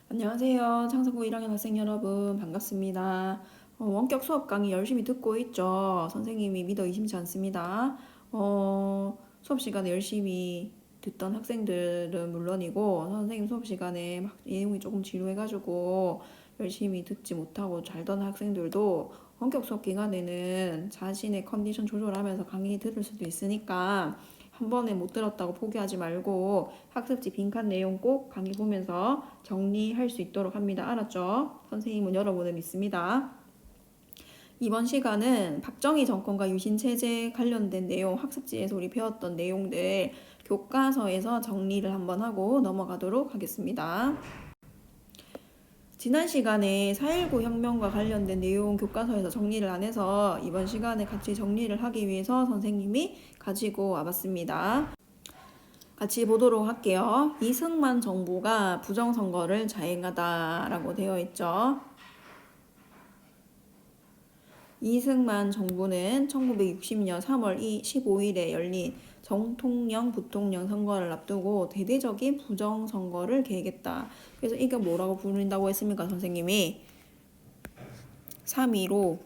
안녕하세요. 창세고 1학년 학생 여러분 반갑습니다. 원격 수업 강의 열심히 듣고 있죠. 선생님이 믿어 의심치 않습니다. 수업 시간에 열심히 듣던 학생들은 물론이고 선생님 수업 시간에 막 내용이 조금 지루해가지고 열심히 듣지 못하고 잘던 학생들도 원격 수업 기간에는 자신의 컨디션 조절하면서 강의 들을 수도 있으니까 한 번에 못 들었다고 포기하지 말고 학습지 빈칸 내용 꼭 강의 보면서 정리할 수 있도록 합니다. 알았죠? 선생님은 여러분을 믿습니다. 이번 시간은 박정희 정권과 유신체제 관련된 내용, 학습지에서 우리 배웠던 내용들 교과서에서 정리를 한번 하고 넘어가도록 하겠습니다. 지난 시간에 4.19 혁명과 관련된 내용 교과서에서 정리를 안 해서 이번 시간에 같이 정리를 하기 위해서 선생님이 가지고 와봤습니다. 같이 보도록 할게요. 이승만 정부가 부정선거를 자행하다라고 되어 있죠. 이승만 정부는 1960년 3월 15일에 열린 정통령, 부통령 선거를 앞두고 대대적인 부정선거를 계획했다. 그래서 이게 뭐라고 부른다고 했습니까, 선생님이? 3.15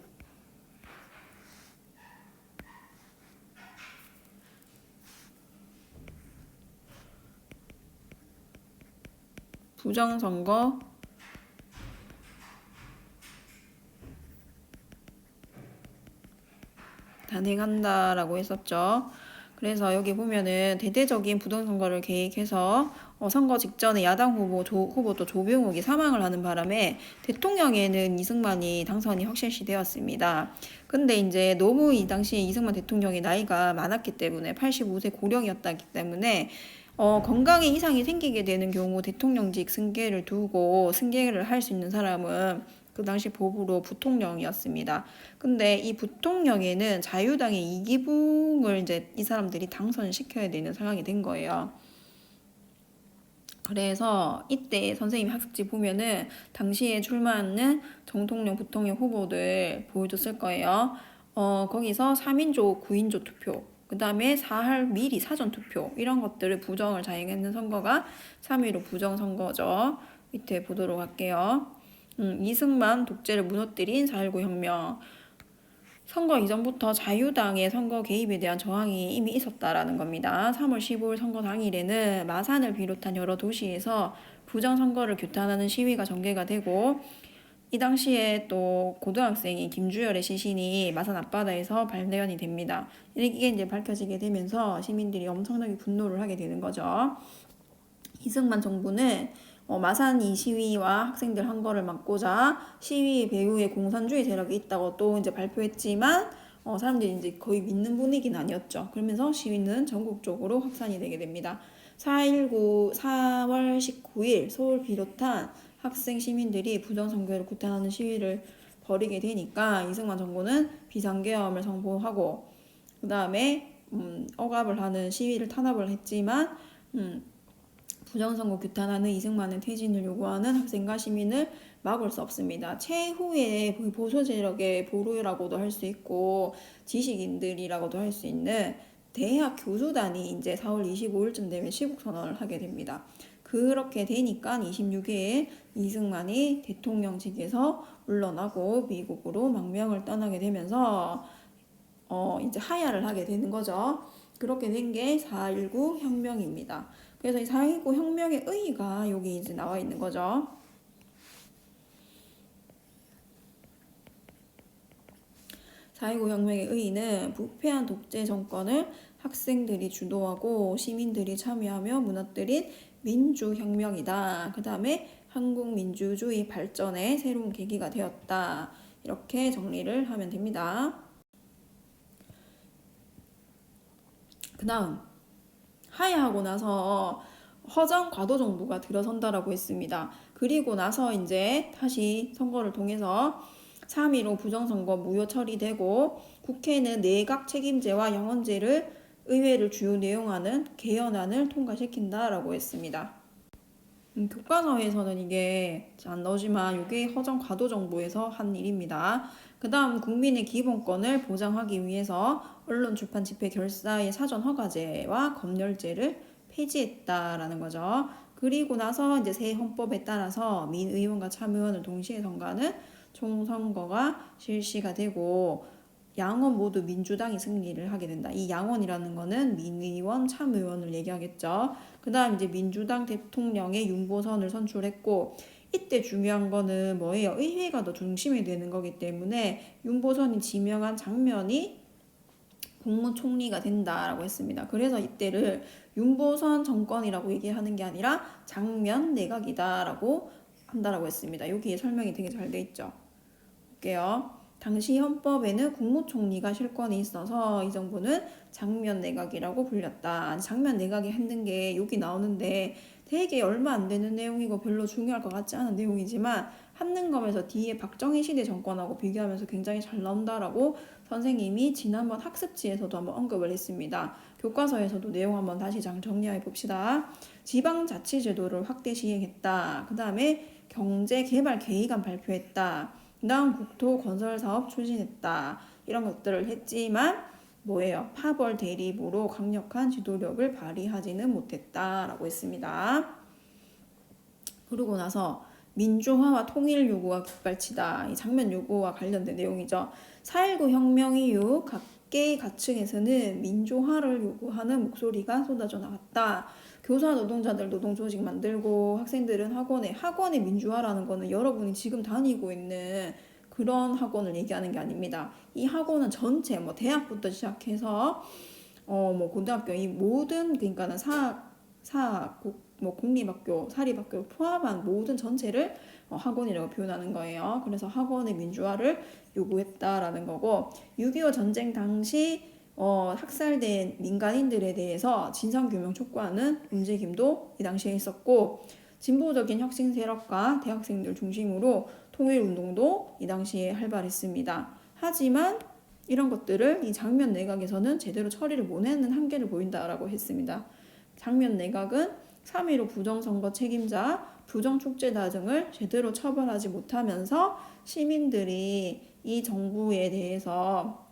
부정선거 단행한다라고 했었죠. 그래서 여기 보면은 대대적인 부정선거를 계획해서 선거 직전에 야당 후보도 조병욱이 사망을 하는 바람에 대통령에는 이승만이 당선이 확실시 되었습니다. 근데 이제 너무 이 당시에 이승만 대통령이 나이가 많았기 때문에 85세 고령이었기 때문에 건강에 이상이 생기게 되는 경우 대통령직 승계를 두고 승계를 할 수 있는 사람은 그 당시 법으로 부통령이었습니다. 근데 이 부통령에는 자유당의 이기붕을 이제 이 사람들이 당선시켜야 되는 상황이 된 거예요. 그래서 이때 선생님 학습지 보면은 당시에 출마하는 정통령, 부통령 후보들 보여줬을 거예요. 거기서 3인조, 9인조 투표, 그 다음에 사할 미리 사전 투표 이런 것들을 부정을 자행했는 선거가 3.15 부정선거죠. 밑에 보도록 할게요. 이승만 독재를 무너뜨린 4.19 혁명. 선거 이전부터 자유당의 선거 개입에 대한 저항이 이미 있었다라는 겁니다. 3월 15일 선거 당일에는 마산을 비롯한 여러 도시에서 부정선거를 규탄하는 시위가 전개가 되고 이 당시에 또 고등학생인 김주열의 시신이 마산 앞바다에서 발견이 됩니다. 이게 이제 밝혀지게 되면서 시민들이 엄청나게 분노를 하게 되는 거죠. 이승만 정부는 마산 이 시위와 학생들 항거를 막고자 시위 배후에 공산주의 세력이 있다고 또 이제 발표했지만 사람들이 이제 거의 믿는 분위기는 아니었죠. 그러면서 시위는 전국적으로 확산이 되게 됩니다. 4.19 4월 19일 서울 비롯한 학생 시민들이 부정선거를 규탄하는 시위를 벌이게 되니까 이승만 정부는 비상계엄을 선포하고 그 다음에 억압을 하는 시위를 탄압을 했지만 부정선거 규탄하는 이승만의 퇴진을 요구하는 학생과 시민을 막을 수 없습니다. 최후의 보수 세력의 보루라고도 할 수 있고 지식인들이라고도 할 수 있는 대학 교수단이 이제 4월 25일쯤 되면 시국선언을 하게 됩니다. 그렇게 되니까 26일 이승만이 대통령직에서 물러나고 미국으로 망명을 떠나게 되면서 이제 하야를 하게 되는 거죠. 그렇게 된 게 4.19 혁명입니다. 그래서 이 4.19 혁명의 의의가 여기 이제 나와 있는 거죠. 사.19 혁명의 의의는 부패한 독재 정권을 학생들이 주도하고 시민들이 참여하며 무너뜨린 민주혁명이다. 그 다음에 한국 민주주의 발전의 새로운 계기가 되었다. 이렇게 정리를 하면 됩니다. 그 다음 하야하고 나서 허정 과도 정부가 들어선다라고 했습니다. 그리고 나서 이제 다시 선거를 통해서 3.15 부정선거 무효 처리되고 국회는 내각 책임제와 영원제를 의회를 주요 내용하는 개헌안을 통과시킨다라고 했습니다. 교과서에서는 이게 안 나오지만 이게 허정 과도 정부에서 한 일입니다. 그 다음 국민의 기본권을 보장하기 위해서 언론 출판 집회 결사의 사전 허가제와 검열제를 폐지했다라는 거죠. 그리고 나서 이제 새 헌법에 따라서 민의원과 참의원을 동시에 선거하는 총선거가 실시가 되고 양원 모두 민주당이 승리를 하게 된다. 이 양원이라는 거는 민의원, 참의원을 얘기하겠죠. 그 다음 이제 민주당 대통령의 윤보선을 선출했고 이때 중요한 거는 뭐예요? 의회가 더 중심이 되는 거기 때문에 윤보선이 지명한 장면이 국무총리가 된다라고 했습니다. 그래서 이때를 윤보선 정권이라고 얘기하는 게 아니라 장면 내각이다라고 한다라고 했습니다. 여기에 설명이 되게 잘 돼 있죠. 볼게요. 당시 헌법에는 국무총리가 실권이 있어서 이 정부는 장면 내각이라고 불렸다. 장면 내각이 했는 게 여기 나오는데 되게 얼마 안 되는 내용이고 별로 중요할 것 같지 않은 내용이지만 한능검에서 뒤에 박정희 시대 정권하고 비교하면서 굉장히 잘 나온다라고 선생님이 지난번 학습지에서도 한번 언급을 했습니다. 교과서에서도 내용 한번 다시 정리해 봅시다. 지방자치제도를 확대 시행했다. 그 다음에 경제개발계획안 발표했다. 그 다음 국토건설사업 추진했다. 이런 것들을 했지만 뭐예요? 파벌 대립으로 강력한 지도력을 발휘하지는 못했다라고 했습니다. 그러고 나서 민주화와 통일 요구가 깃발치다. 이 장면 요구와 관련된 내용이죠. 4.19 혁명 이후 각계 가층에서는 민주화를 요구하는 목소리가 쏟아져 나왔다. 교사 노동자들 노동조직 만들고 학생들은 학원의 민주화라는 거는 여러분이 지금 다니고 있는 그런 학원을 얘기하는 게 아닙니다. 이 학원은 전체 뭐 대학부터 시작해서 뭐 고등학교 이 모든 그러니까는 뭐 공립학교, 사립학교 포함한 모든 전체를 학원이라고 표현하는 거예요. 그래서 학원의 민주화를 요구했다라는 거고 6.25 전쟁 당시 학살된 민간인들에 대해서 진상규명 촉구하는 움직임도 이 당시에 있었고 진보적인 혁신 세력과 대학생들 중심으로 통일운동도 이 당시에 활발했습니다. 하지만 이런 것들을 이 장면 내각에서는 제대로 처리를 못하는 한계를 보인다라고 했습니다. 장면 내각은 3.15 부정선거 책임자, 부정축제자 등을 제대로 처벌하지 못하면서 시민들이 이 정부에 대해서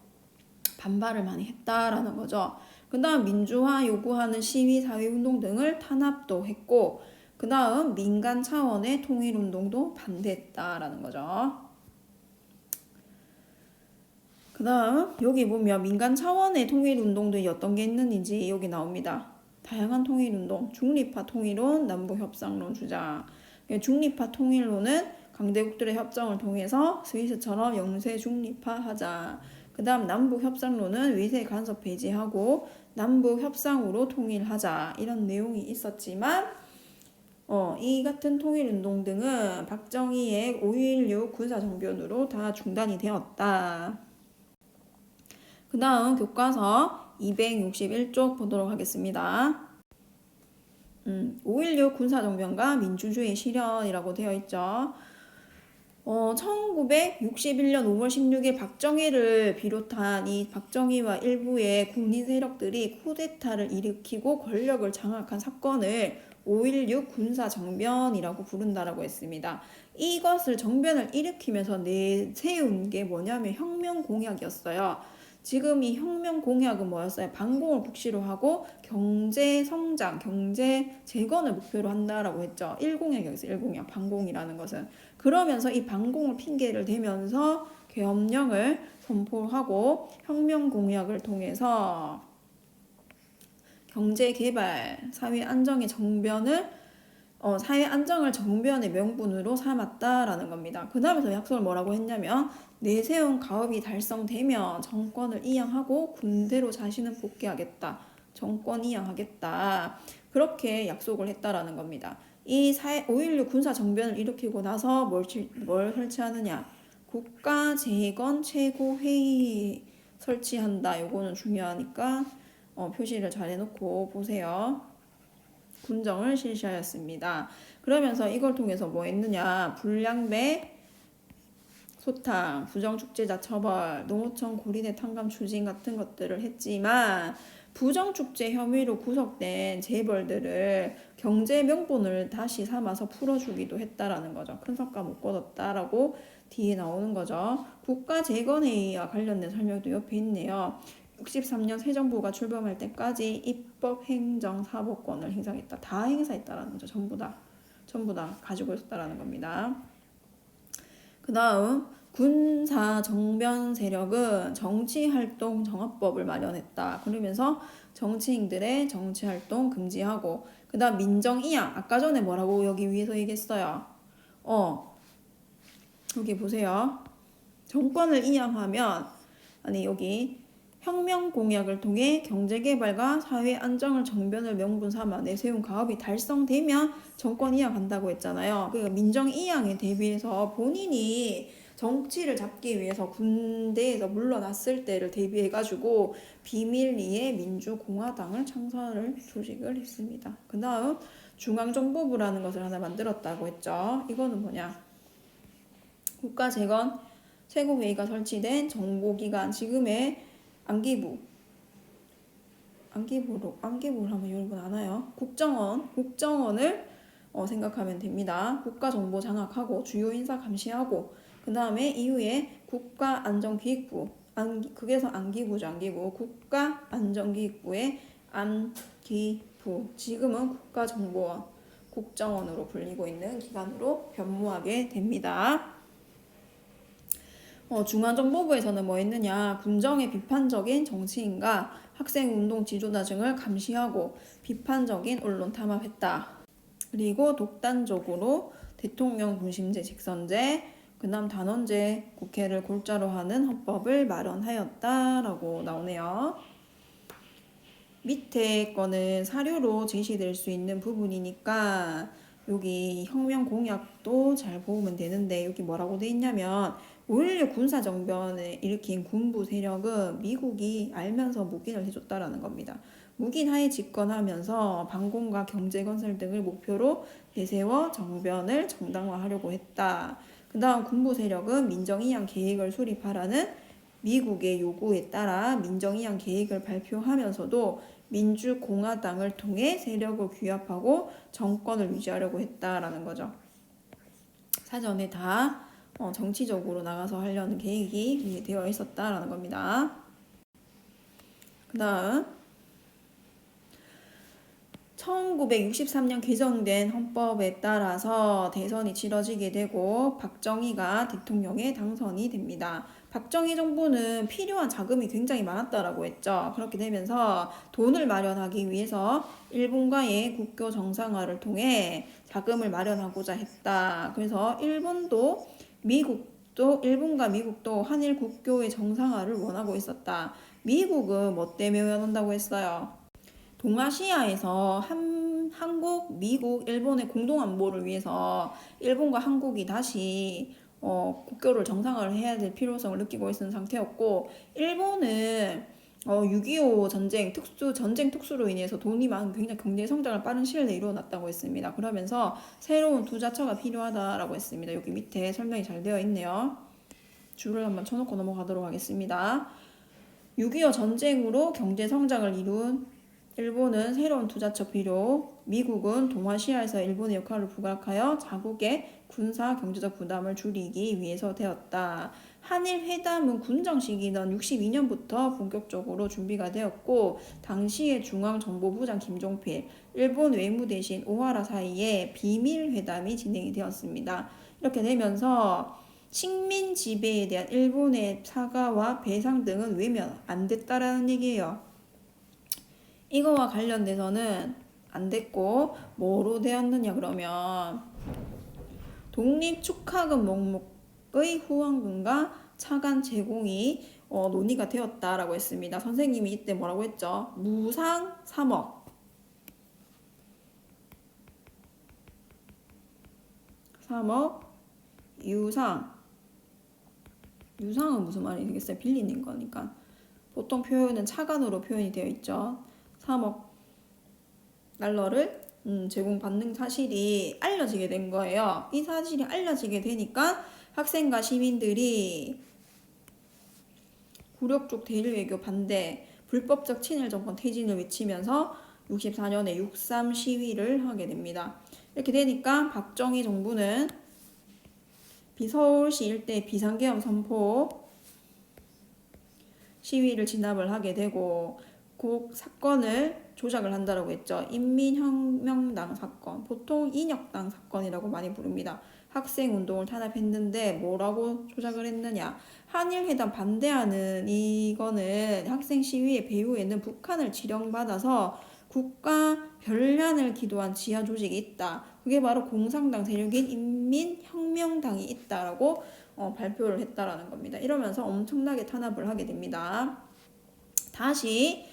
반발을 많이 했다라는 거죠. 그 다음 민주화 요구하는 시위, 사회운동 등을 탄압도 했고 그 다음 민간 차원의 통일운동도 반대했다라는 거죠. 그 다음 여기 보면 민간 차원의 통일운동들이 어떤 게 있는지 여기 나옵니다. 다양한 통일운동, 중립화 통일론, 남북협상론 주장. 중립화 통일론은 강대국들의 협정을 통해서 스위스처럼 영세 중립화하자. 그 다음 남북협상론은 위세 간섭 배제하고 남북협상으로 통일하자. 이런 내용이 있었지만 이 같은 통일운동 등은 박정희의 5.16 군사정변으로 다 중단이 되었다. 그 다음 교과서 261쪽 보도록 하겠습니다. 5.16 군사정변과 민주주의 실현이라고 되어 있죠. 1961년 5월 16일 박정희를 비롯한 이 박정희와 일부의 국민 세력들이 쿠데타를 일으키고 권력을 장악한 사건을 5.16 군사정변이라고 부른다라고 했습니다. 이것을 정변을 일으키면서 내세운 게 뭐냐면 혁명공약이었어요. 지금 이 혁명 공약은 뭐였어요? 반공을 국시로 하고 경제 성장, 경제 재건을 목표로 한다라고 했죠. 1공약이었어요. 1공약, 반공이라는 것은. 그러면서 이 반공을 핑계를 대면서 계엄령을 선포하고 혁명 공약을 통해서 경제 개발, 사회 안정의 정변을 사회 안정을 정변의 명분으로 삼았다라는 겁니다. 그 다음에서 약속을 뭐라고 했냐면 내세운 가업이 달성되면 정권을 이양하고 군대로 자신은 복귀하겠다. 정권 이양하겠다. 그렇게 약속을 했다라는 겁니다. 이 5.16 군사정변을 일으키고 나서 뭘 설치하느냐. 국가재건 최고회의 설치한다. 요거는 중요하니까 표시를 잘 해놓고 보세요. 군정을 실시하였습니다. 그러면서 이걸 통해서 뭐 했느냐. 불량배, 소탕, 부정축제자 처벌, 농어촌 고리대 탕감 추진 같은 것들을 했지만 부정축제 혐의로 구속된 재벌들을 경제 명분을 다시 삼아서 풀어주기도 했다라는 거죠. 큰 성과 못 거뒀다라고 뒤에 나오는 거죠. 국가재건회의와 관련된 설명도 옆에 있네요. 63년 새 정부가 출범할 때까지 입법, 행정, 사법권을 행사했다. 다 행사했다라는 거죠. 전부 다 가지고 있었다라는 겁니다. 그 다음 군사 정변 세력은 정치활동 정합법을 마련했다. 그러면서 정치인들의 정치활동 금지하고, 그 다음 민정이양, 아까 전에 뭐라고 여기 위에서 얘기했어요. 여기 보세요. 정권을 이양하면, 아니 여기 혁명 공약을 통해 경제개발과 사회 안정을 정변을 명분 삼아 내세운 가업이 달성되면 정권 이양한다고 했잖아요. 그러니까 민정 이양에 대비해서 본인이 정치를 잡기 위해서 군대에서 물러났을 때를 대비해가지고 비밀리에 민주공화당을 창설을 조직을 했습니다. 그 다음 중앙정보부라는 것을 하나 만들었다고 했죠. 이거는 뭐냐? 국가재건 최고회의가 설치된 정보기관, 지금의 안기부를 하면 여러분 아나요? 국정원을 생각하면 됩니다. 국가정보 장악하고 주요 인사 감시하고, 그 다음에 이후에 국가안전기획부, 그게서 안기부죠. 안기부, 국가안전기획부의 안기부, 지금은 국가정보원, 국정원으로 불리고 있는 기관으로 변모하게 됩니다. 중앙정보부에서는 뭐 했느냐? 군정의 비판적인 정치인과 학생운동 지도자 등을 감시하고 비판적인 언론 탐합했다. 그리고 독단적으로 대통령 중심제, 직선제, 그 다음 단원제, 국회를 골자로 하는 헌법을 마련하였다라고 나오네요. 밑에 거는 사료로 제시될 수 있는 부분이니까 여기 혁명 공약도 잘 보면 되는데, 여기 뭐라고 돼 있냐면 5.16 군사정변을 일으킨 군부 세력은 미국이 알면서 묵인을 해줬다라는 겁니다. 묵인하에 집권하면서 반공과 경제건설 등을 목표로 내세워 정변을 정당화하려고 했다. 그 다음 군부 세력은 민정이양 계획을 수립하라는 미국의 요구에 따라 민정이양 계획을 발표하면서도 민주공화당을 통해 세력을 규합하고 정권을 유지하려고 했다라는 거죠. 사전에 다 정치적으로 나가서 하려는 계획이 되어 있었다라는 겁니다. 그 다음 1963년 개정된 헌법에 따라서 대선이 치러지게 되고 박정희가 대통령에 당선이 됩니다. 박정희 정부는 필요한 자금이 굉장히 많았다라고 했죠. 그렇게 되면서 돈을 마련하기 위해서 일본과의 국교 정상화를 통해 자금을 마련하고자 했다. 그래서 일본과 미국도 한일 국교의 정상화를 원하고 있었다. 미국은 뭐 때문에 원한다고 했어요? 동아시아에서 한국, 미국, 일본의 공동안보를 위해서 일본과 한국이 다시 국교를 정상화를 해야 될 필요성을 느끼고 있는 상태였고, 일본은 6.25 전쟁 특수로 인해서 돈이 많은 굉장히 경제 성장을 빠른 시일 내에 이루어났다고 했습니다. 그러면서 새로운 투자처가 필요하다라고 했습니다. 여기 밑에 설명이 잘 되어 있네요. 줄을 한번 쳐놓고 넘어가도록 하겠습니다. 6.25 전쟁으로 경제 성장을 이룬 일본은 새로운 투자처 필요, 미국은 동아시아에서 일본의 역할을 부각하여 자국의 군사 경제적 부담을 줄이기 위해서 되었다. 한일 회담은 군정 시기던 62년부터 본격적으로 준비가 되었고, 당시의 중앙정보부장 김종필, 일본 외무대신 오하라 사이에 비밀 회담이 진행이 되었습니다. 이렇게 되면서 식민 지배에 대한 일본의 사과와 배상 등은 외면 안 됐다라는 얘기예요. 이거와 관련돼서는 안 됐고, 뭐로 되었느냐 그러면 독립축하금 목목의 후원금과 차관 제공이 논의가 되었다라고 했습니다. 선생님이 이때 뭐라고 했죠? 무상 3억, 유상은 무슨 말이 되겠어요? 빌리는 거니까. 보통 표현은 차관으로 표현이 되어 있죠. 3억 달러를 제공받는 사실이 알려지게 된 거예요. 이 사실이 알려지게 되니까 학생과 시민들이 굴욕적 대일 외교 반대, 불법적 친일 정권 퇴진을 외치면서 64년에 6.3 시위를 하게 됩니다. 이렇게 되니까 박정희 정부는 서울시 일대 비상계엄 선포, 시위를 진압을 하게 되고 그 사건을 조작을 한다라고 했죠. 인민혁명당 사건, 보통 인혁당 사건이라고 많이 부릅니다. 학생운동을 탄압했는데 뭐라고 조작을 했느냐. 한일회담 반대하는 이거는 학생 시위의 배후에는 북한을 지령받아서 국가 변란을 기도한 지하 조직이 있다. 그게 바로 공산당 세력인 인민혁명당이 있다라고 발표를 했다라는 겁니다. 이러면서 엄청나게 탄압을 하게 됩니다. 다시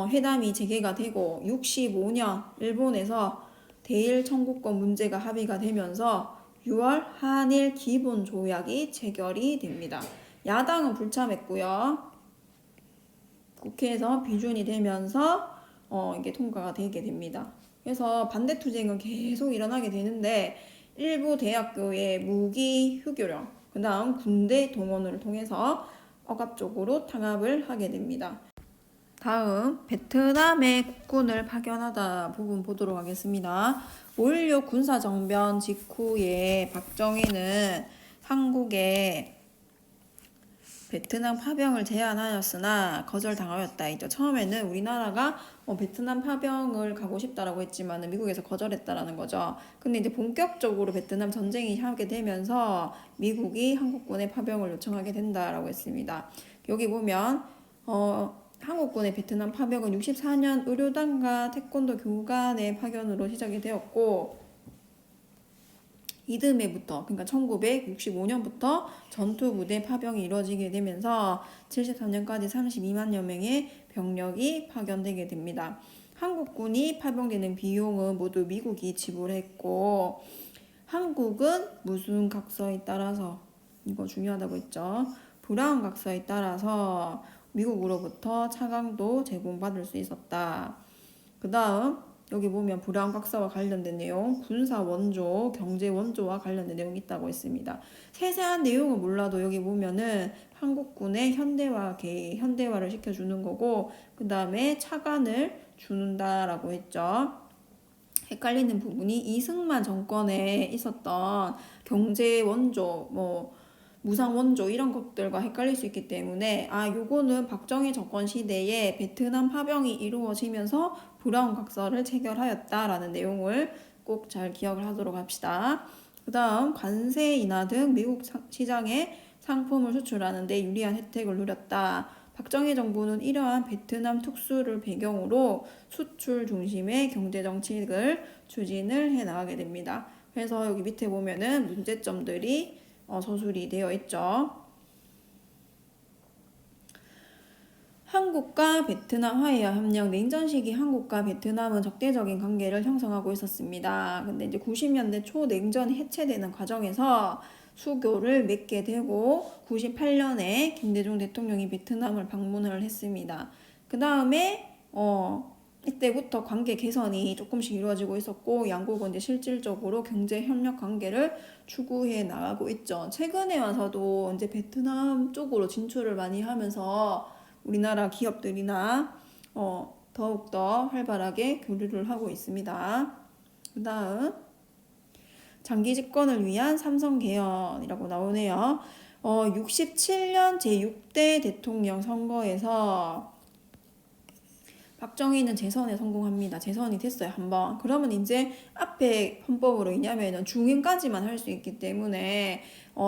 회담이 재개가 되고 65년 일본에서 대일 청구권 문제가 합의가 되면서 6월 한일 기본조약이 체결이 됩니다. 야당은 불참했고요. 국회에서 비준이 되면서 이게 통과가 되게 됩니다. 그래서 반대 투쟁은 계속 일어나게 되는데 일부 대학교의 무기 휴교령, 그 다음 군대 동원을 통해서 억압적으로 탄압을 하게 됩니다. 다음 베트남에 국군을 파견하다 부분 보도록 하겠습니다. 5.16 군사정변 직후에 박정희는 한국에 베트남 파병을 제안하였으나 거절당하였다. 이죠. 처음에는 우리나라가 베트남 파병을 가고 싶다라고 했지만 미국에서 거절했다라는 거죠. 근데 이제 본격적으로 베트남 전쟁이 하게 되면서 미국이 한국군의 파병을 요청하게 된다라고 했습니다. 여기 보면 한국군의 베트남 파병은 64년 의료단과 태권도 교관의 파견으로 시작이 되었고 이듬해부터 그러니까 1965년부터 전투부대 파병이 이루어지게 되면서 73년까지 32만여 명의 병력이 파견되게 됩니다. 한국군이 파병되는 비용은 모두 미국이 지불했고 한국은 무슨 각서에 따라서 이거 중요하다고 했죠. 브라운 각서에 따라서 미국으로부터 차강도 제공받을 수 있었다. 그 다음 여기 보면 브라운 각서와 관련된 내용, 군사 원조, 경제 원조와 관련된 내용이 있다고 했습니다. 세세한 내용은 몰라도 여기 보면은 한국군의 현대화를 시켜주는 거고 그 다음에 차관을 준다라고 했죠. 헷갈리는 부분이 이승만 정권에 있었던 경제 원조, 무상 원조 이런 것들과 헷갈릴 수 있기 때문에 요거는 박정희 정권 시대에 베트남 파병이 이루어지면서 브라운 각서를 체결하였다라는 내용을 꼭 잘 기억을 하도록 합시다. 그 다음 관세 인하 등 미국 시장에 상품을 수출하는 데 유리한 혜택을 누렸다. 박정희 정부는 이러한 베트남 특수를 배경으로 수출 중심의 경제 정책을 추진을 해 나가게 됩니다. 그래서 여기 밑에 보면은 문제점들이 서술이 되어 있죠. 한국과 베트남 화해와 협력, 냉전 시기 한국과 베트남은 적대적인 관계를 형성하고 있었습니다. 근데 이제 90년대 초 냉전이 해체되는 과정에서 수교를 맺게 되고 98년에 김대중 대통령이 베트남을 방문을 했습니다. 그 다음에 이때부터 관계 개선이 조금씩 이루어지고 있었고 양국은 이제 실질적으로 경제 협력 관계를 추구해 나가고 있죠. 최근에 와서도 이제 베트남 쪽으로 진출을 많이 하면서 우리나라 기업들이나 더욱더 활발하게 교류를 하고 있습니다. 그 다음 장기 집권을 위한 삼성 개헌이라고 나오네요. 67년 제6대 대통령 선거에서 박정희는 재선에 성공합니다. 재선이 됐어요, 한번. 그러면 이제 앞에 헌법으로 왜냐면 중임까지만 할 수 있기 때문에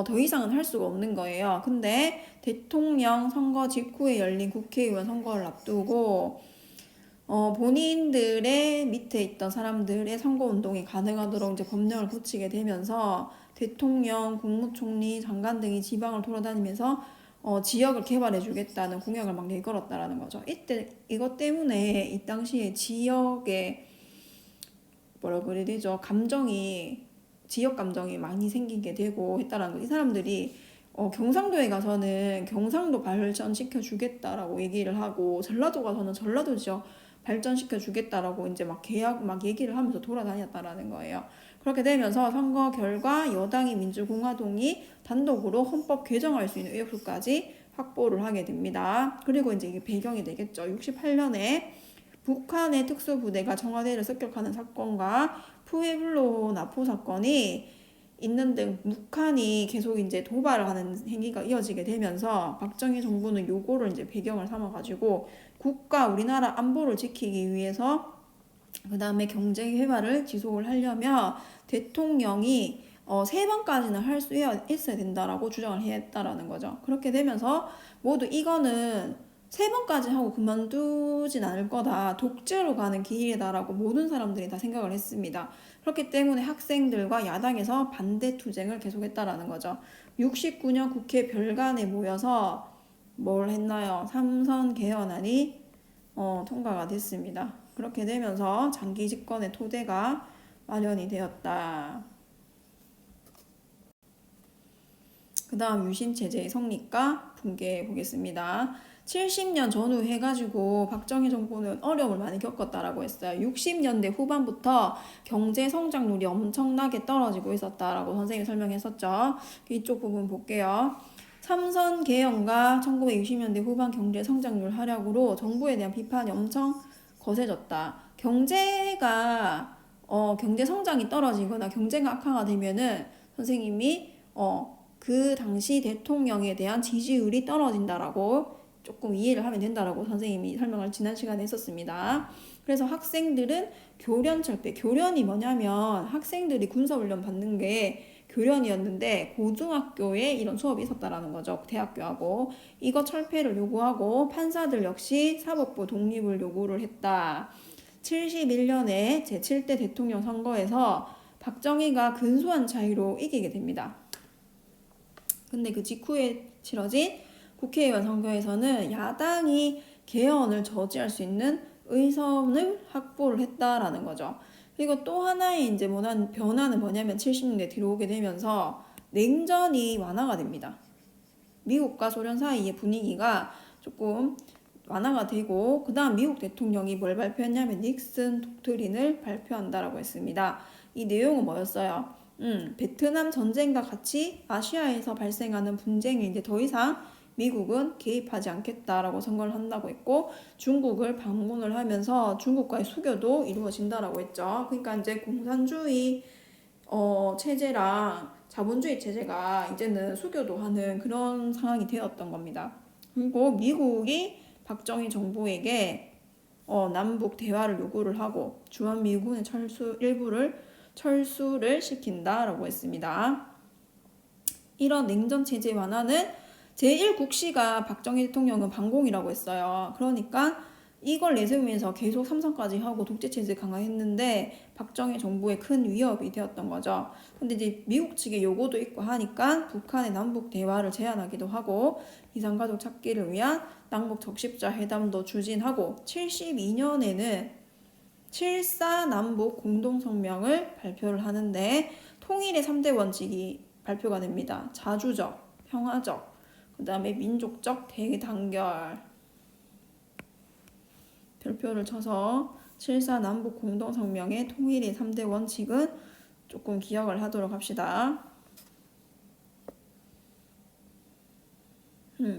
더 이상은 할 수가 없는 거예요. 근데 대통령 선거 직후에 열린 국회의원 선거를 앞두고 본인들의 밑에 있던 사람들의 선거운동이 가능하도록 이제 법령을 고치게 되면서 대통령, 국무총리, 장관 등이 지방을 돌아다니면서 지역을 개발해 주겠다는 공약을 막 내걸었다라는 거죠. 이것 때문에 이 당시에 지역에 뭐라 그래야 되죠? 지역 감정이 많이 생기게 되고 했다라는 거. 이 사람들이 경상도에 가서는 경상도 발전시켜 주겠다라고 얘기를 하고 전라도 가서는 전라도 지역 발전시켜 주겠다라고 이제 막 얘기를 하면서 돌아다녔다라는 거예요. 그렇게 되면서 선거 결과 여당이 민주공화당이 단독으로 헌법 개정할 수 있는 의석수까지 확보를 하게 됩니다. 그리고 이제 이게 배경이 되겠죠. 68년에 북한의 특수부대가 청와대를 습격하는 사건과 푸에블로 나포 사건이 있는데 북한이 계속 이제 도발을 하는 행위가 이어지게 되면서 박정희 정부는 요거를 이제 배경을 삼아가지고 우리나라 안보를 지키기 위해서 그 다음에 경제 회발을 지속을 하려면 대통령이 3번까지는 할 수 있어야 된다라고 주장을 했다라는 거죠. 그렇게 되면서 모두 이거는 3번까지 하고 그만두진 않을 거다. 독재로 가는 길이다라고 모든 사람들이 다 생각을 했습니다. 그렇기 때문에 학생들과 야당에서 반대 투쟁을 계속했다라는 거죠. 69년 국회 별관에 모여서 뭘 했나요? 삼선 개헌안이 통과가 됐습니다. 그렇게 되면서 장기 집권의 토대가 마련이 되었다. 그 다음 유신체제의 성립과 붕괴 보겠습니다. 70년 전후 해가지고 박정희 정부는 어려움을 많이 겪었다라고 했어요. 60년대 후반부터 경제 성장률이 엄청나게 떨어지고 있었다라고 선생님이 설명했었죠. 이쪽 부분 볼게요. 삼선 개헌과 1960년대 후반 경제 성장률 하락으로 정부에 대한 비판이 엄청 거세졌다. 경제 성장이 떨어지거나 경제가 악화가 되면은 선생님이 그 당시 대통령에 대한 지지율이 떨어진다라고 조금 이해를 하면 된다라고 선생님이 설명을 지난 시간에 했었습니다. 그래서 학생들은 교련 철폐, 교련이 뭐냐면 학생들이 군사훈련 받는 게 교련이었는데 고등학교에 이런 수업이 있었다라는 거죠. 대학교하고 이거 철폐를 요구하고 판사들 역시 사법부 독립을 요구를 했다. 71년에 제7대 대통령 선거에서 박정희가 근소한 차이로 이기게 됩니다. 근데 그 직후에 치러진 국회의원 선거에서는 야당이 개헌을 저지할 수 있는 의선을 확보를 했다라는 거죠. 그리고 또 하나의 이제 변화는 뭐냐면 70년대 들어오게 되면서 냉전이 완화가 됩니다. 미국과 소련 사이의 분위기가 조금 완화가 되고 그 다음 미국 대통령이 뭘 발표했냐면 닉슨 독트린을 발표한다라고 했습니다. 이 내용은 뭐였어요? 베트남 전쟁과 같이 아시아에서 발생하는 분쟁에 이제 더 이상 미국은 개입하지 않겠다라고 선거를 한다고 했고 중국을 방문을 하면서 중국과의 수교도 이루어진다라고 했죠. 그러니까 이제 공산주의 체제랑 자본주의 체제가 이제는 수교도 하는 그런 상황이 되었던 겁니다. 그리고 미국이 박정희 정부에게 남북 대화를 요구를 하고 주한미군의 일부를 철수를 시킨다라고 했습니다. 이런 냉전 체제 완화는 제1국시가 박정희 대통령은 반공이라고 했어요. 그러니까 이걸 내세우면서 계속 삼선까지 하고 독재체제 강화했는데 박정희 정부에 큰 위협이 되었던 거죠. 근데 이제 미국 측의 요구도 있고 하니까 북한의 남북 대화를 제안하기도 하고 이산가족 찾기를 위한 남북 적십자 회담도 추진하고 72년에는 7.4 남북 공동성명을 발표를 하는데 통일의 3대 원칙이 발표가 됩니다. 자주적, 평화적, 그 다음에 민족적 대단결. 별표를 쳐서 7.4 남북 공동성명의 통일의 3대 원칙은 조금 기억을 하도록 합시다.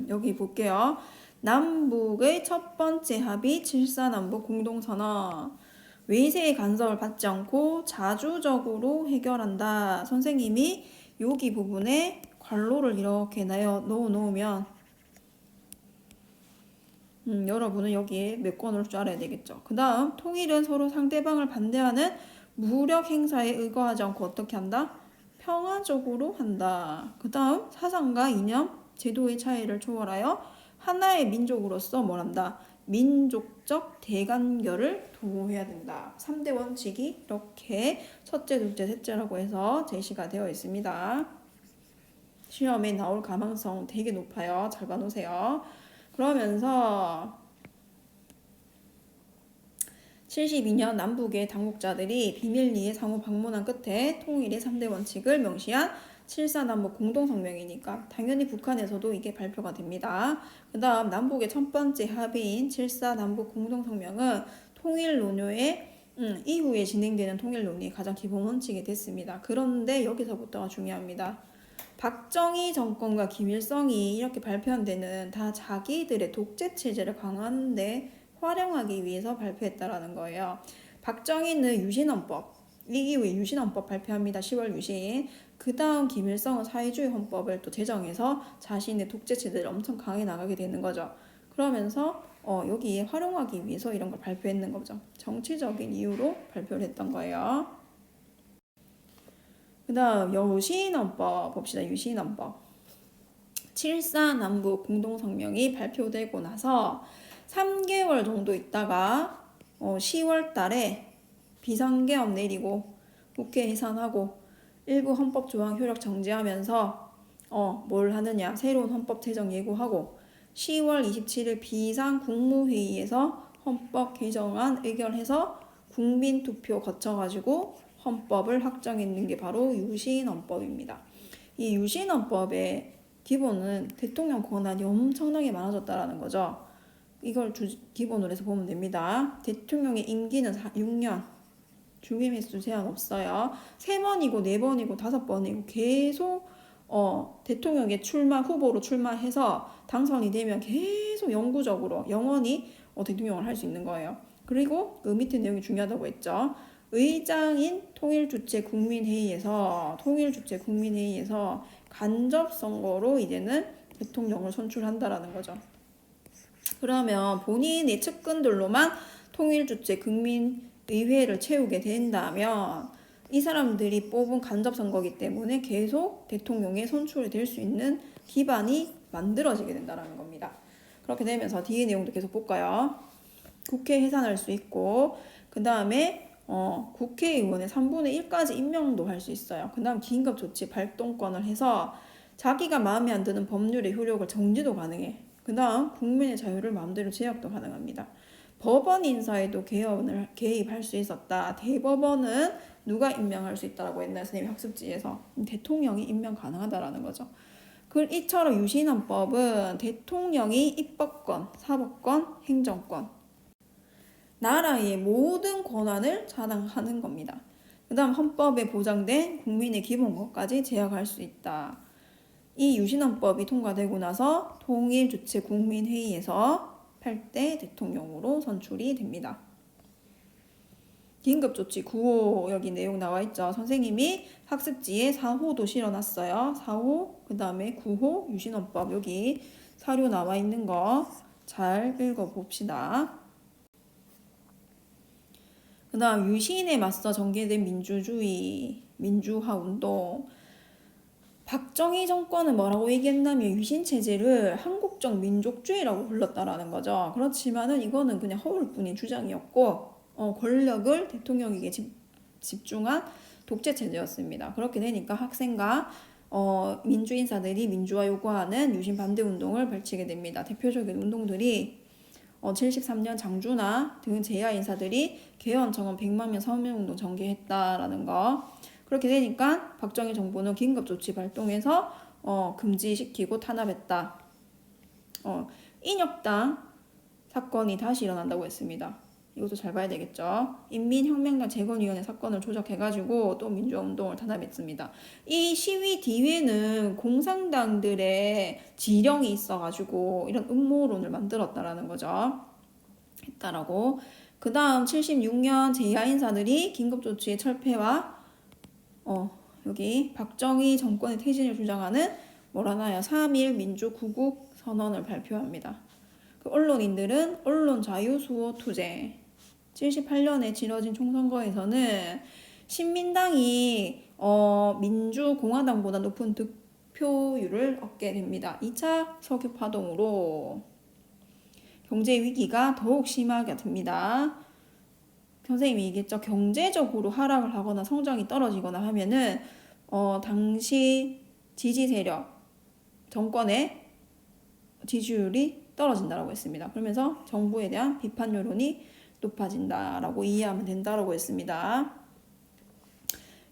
여기 볼게요. 남북의 첫 번째 합의 7.4 남북 공동선언. 외세의 간섭을 받지 않고 자주적으로 해결한다. 선생님이 여기 부분에 괄호를 이렇게 넣어 놓으면 여러분은 여기에 몇 권 올 줄 알아야 되겠죠. 그 다음 통일은 서로 상대방을 반대하는 무력 행사에 의거하지 않고 어떻게 한다? 평화적으로 한다. 그 다음 사상과 이념, 제도의 차이를 초월하여 하나의 민족으로서 뭘 한다? 민족적 대간결을 도모해야 된다. 3대 원칙이 이렇게 첫째, 둘째, 셋째라고 해서 제시가 되어 있습니다. 시험에 나올 가능성 되게 높아요. 잘 봐놓으세요. 그러면서 72년 남북의 당국자들이 비밀리에 상호 방문한 끝에 통일의 3대 원칙을 명시한 7.4 남북 공동성명이니까 당연히 북한에서도 이게 발표가 됩니다. 그 다음 남북의 첫 번째 합의인 7.4 남북 공동성명은 통일 논의의 이후에 진행되는 통일 논의의 가장 기본 원칙이 됐습니다. 그런데 여기서부터가 중요합니다. 박정희 정권과 김일성이 이렇게 발표한 데는 다 자기들의 독재 체제를 강화하는데 활용하기 위해서 발표했다라는 거예요. 박정희는 유신헌법, 이 이후에 유신헌법 발표합니다. 10월 유신. 그 다음 김일성은 사회주의 헌법을 또 제정해서 자신의 독재 체제를 엄청 강해 나가게 되는 거죠. 그러면서 여기에 활용하기 위해서 이런 걸 발표했는 거죠. 정치적인 이유로 발표를 했던 거예요. 그 다음 유신헌법 봅시다. 유신헌법. 7.4 남북 공동성명이 발표되고 나서 3개월 정도 있다가 10월 달에 비상계엄 내리고 국회 해산하고 일부 헌법 조항 효력 정지하면서 뭘 하느냐, 새로운 헌법 제정 예고하고 10월 27일 비상 국무회의에서 헌법 개정안 의결해서 국민 투표 거쳐가지고 헌법을 확정했는 게 바로 유신헌법입니다. 이 유신헌법의 기본은 대통령 권한이 엄청나게 많아졌다라는 거죠. 이걸 기본으로 해서 보면 됩니다. 대통령의 임기는 6년, 중임 횟수 제한 없어요. 3번이고 4번이고 5번이고 계속 대통령의 후보로 출마해서 당선이 되면 계속 영구적으로 영원히 대통령을 할 수 있는 거예요. 그리고 그 밑에 내용이 중요하다고 했죠. 의장인 통일주체 국민회의에서 간접선거로 이제는 대통령을 선출한다라는 거죠. 그러면 본인의 측근들로만 통일주체 국민의회를 채우게 된다면 이 사람들이 뽑은 간접선거이기 때문에 계속 대통령에 선출이 될 수 있는 기반이 만들어지게 된다는 겁니다. 그렇게 되면서 뒤에 내용도 계속 볼까요? 국회 해산할 수 있고 그 다음에 국회의원의 3분의 1까지 임명도 할 수 있어요. 그 다음 긴급조치 발동권을 해서 자기가 마음에 안 드는 법률의 효력을 정지도 가능해. 그 다음 국민의 자유를 마음대로 제약도 가능합니다. 법원 인사에도 개입할 수 있었다. 대법원은 누가 임명할 수 있다라고 했나요? 선생님 학습지에서 대통령이 임명 가능하다라는 거죠. 이처럼 유신헌법은 대통령이 입법권, 사법권, 행정권 나라의 모든 권한을 자랑하는 겁니다. 그 다음 헌법에 보장된 국민의 기본권까지 제약할 수 있다. 이 유신헌법이 통과되고 나서 통일주체국민회의에서 8대 대통령으로 선출이 됩니다. 긴급조치 9호 여기 내용 나와 있죠. 선생님이 학습지에 4호도 실어놨어요. 4호 그 다음에 9호 유신헌법 여기 사료 나와 있는 거 잘 읽어봅시다. 그 다음 유신에 맞서 전개된 민주화 운동. 박정희 정권은 뭐라고 얘기했냐면 유신체제를 한국적 민족주의라고 불렀다라는 거죠. 그렇지만은 이거는 그냥 허울뿐인 주장이었고 권력을 대통령에게 집중한 독재체제였습니다. 그렇게 되니까 학생과 민주인사들이 민주화 요구하는 유신 반대 운동을 펼치게 됩니다. 대표적인 운동들이 73년 장준하 등 재야 인사들이 개헌 청원 100만 명 서명운동 전개했다라는 거. 그렇게 되니까 박정희 정부는 긴급조치 발동해서 금지시키고 탄압했다. 인혁당 사건이 다시 일어난다고 했습니다. 이것도 잘 봐야 되겠죠. 인민혁명당 재건위원회 사건을 조작해가지고 또 민주화운동을 탄압했습니다. 이 시위 뒤에는 공산당들의 지령이 있어가지고 이런 음모론을 만들었다라는 거죠. 했다라고. 그 다음 76년 재야인사들이 긴급조치의 철폐와 여기 박정희 정권의 퇴진을 주장하는 뭐라나요? 3.1 민주구국 선언을 발표합니다. 그 언론인들은 언론자유 수호 투쟁. 78년에 치러진 총선거에서는 신민당이 민주공화당보다 높은 득표율을 얻게 됩니다. 2차 석유파동으로 경제 위기가 더욱 심하게 됩니다. 선생님이 얘기했죠. 경제적으로 하락을 하거나 성장이 떨어지거나 하면은 당시 지지 세력 정권의 지지율이 떨어진다라고 했습니다. 그러면서 정부에 대한 비판 여론이 높아진다라고 이해하면 된다라고 했습니다.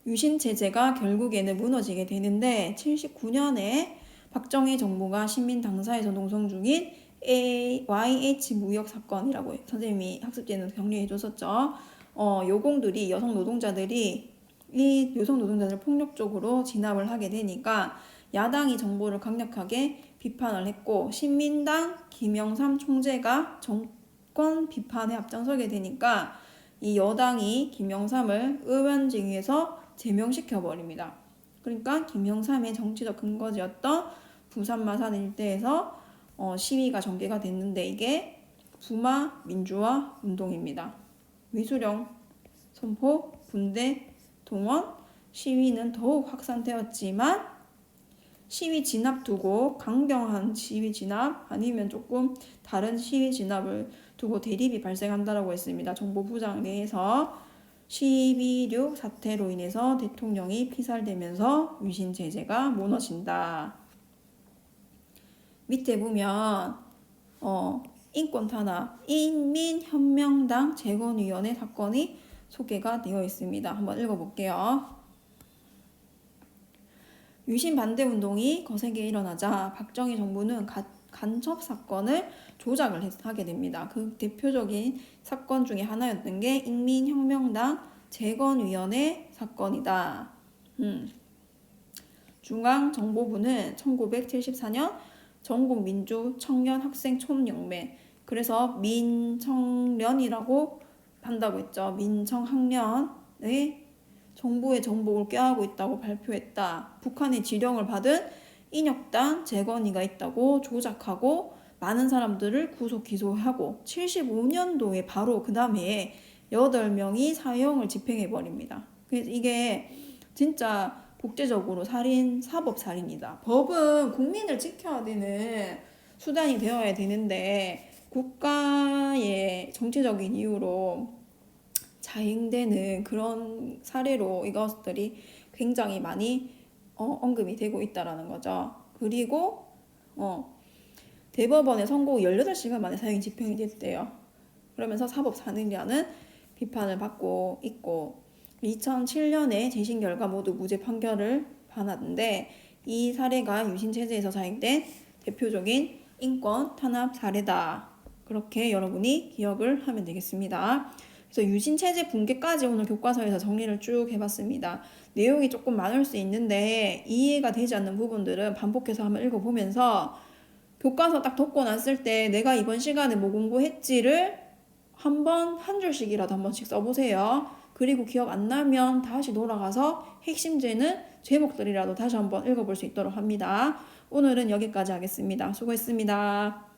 유신 체제가 결국에는 무너지게 되는데 79년에 박정희 정부가 시민 당사에서 농성 중인 YH 무역 사건이라고 선생님이 학습지에는 격려해 줬었죠. 여성 노동자들을 폭력적으로 진압을 하게 되니까 야당이 정부를 강력하게 비판을 했고 신민당 김영삼 총재가 정권 비판에 앞장서게 되니까 이 여당이 김영삼을 의원직에서 제명시켜 버립니다. 그러니까 김영삼의 정치적 근거지였던 부산 마산 일대에서 시위가 전개가 됐는데 이게 부마 민주화 운동입니다. 위수령 선포, 군대 동원, 시위는 더욱 확산되었지만 시위 진압 두고 강경한 시위 진압 아니면 조금 다른 시위 진압을 두고 대립이 발생한다라고 했습니다. 정보부장 내에서 12.6 사태로 인해서 대통령이 피살되면서 위신 제재가 무너진다. 밑에 보면 인권 탄압, 인민혁명당 재건위원회 사건이 소개가 되어 있습니다. 한번 읽어볼게요. 위신 반대 운동이 거세게 일어나자 박정희 정부는 간첩 사건을 조작을 하게 됩니다. 그 대표적인 사건 중에 하나였던 게 인민혁명당 재건위원회 사건이다. 중앙정보부는 1974년 전국민주청년학생총연맹, 그래서 민청련이라고 한다고 했죠. 민청학련의 정부의 정복을 꾀하고 있다고 발표했다. 북한의 지령을 받은 인혁당 재건위가 있다고 조작하고 많은 사람들을 구속 기소하고 75년도에 바로 그 다음에 8명이 사형을 집행해버립니다. 그래서 이게 진짜 국제적으로 살인, 사법살인이다. 법은 국민을 지켜야 되는 수단이 되어야 되는데 국가의 정치적인 이유로 자행되는 그런 사례로 이것들이 굉장히 많이 언급이 되고 있다라는 거죠. 그리고 대법원의 선고 18시간 만에 사형 집행이 됐대요. 그러면서 사법살인이라는 비판을 받고 있고 2007년에 재심 결과 모두 무죄 판결을 받았는데 이 사례가 유신체제에서 자행된 대표적인 인권 탄압 사례다. 그렇게 여러분이 기억을 하면 되겠습니다. 그래서 유신체제 붕괴까지 오늘 교과서에서 정리를 쭉 해봤습니다. 내용이 조금 많을 수 있는데 이해가 되지 않는 부분들은 반복해서 한번 읽어보면서 교과서 딱 덮고 났을 때 내가 이번 시간에 뭐 공부했지를 한 줄씩이라도 한 번씩 써보세요. 그리고 기억 안 나면 다시 돌아가서 핵심제는 제목들이라도 다시 한번 읽어볼 수 있도록 합니다. 오늘은 여기까지 하겠습니다. 수고했습니다.